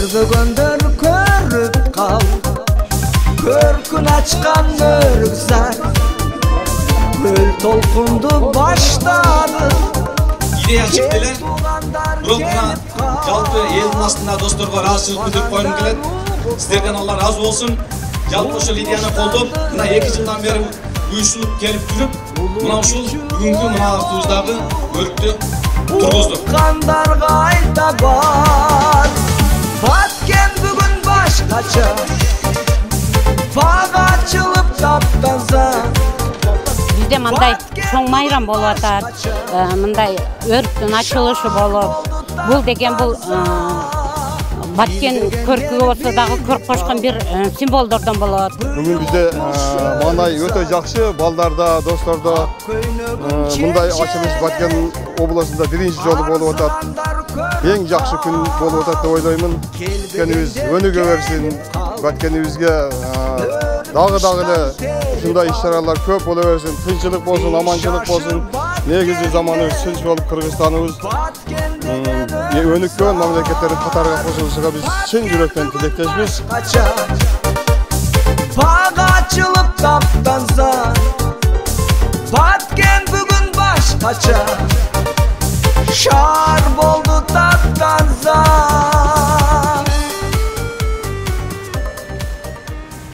Көрбөгөндөр көрүп кал, көркүн ачкан өргүзар, көл толкунду баштады. Идея чектеле, бирок мына жалпы элдин астында досторго ыраазычылык билдирип койгум келет. Сиздерден алла ыраазы болсун. Жалпы ушул идеяны колдоп, мына 2 жылдан бери уюшулуп келип жүрүп, мына ушул бүгүнкү мына автобустагы өрүктү тургуздук. Кандарга айта бар, баткен бүгүн башкача, бага ачылып таптаза. Бизде мындай чоң майрам болуп атат, мындай өрүктүн ачылышы болуп, бул деген бул баткен көркүгө болсо дагы көрк кошкон бир символдордон болот. Бүгүн бизде маңай өтө жакшы, балдарда, достордо мындай ачылыш Баткен областында биринчи жолу болуп атат. Эң жакшы күн болуп атат деп ойлоймун. Баткенибиз өнүгө берсин, Баткенибизге дагы эле ушундай иш-чаралар көп боло берсин, тынччылык болсун, аманчылык болсун. Негизи заманыбыз тынч болуп, Кыргызстаныбыз өнүккөн мамлекеттердин катарына кошулушуга биз чын жүрөктөн тилектешпиз. Бага ачылып таптанса, Баткен бүгүн башкача, шаар болду таптанса.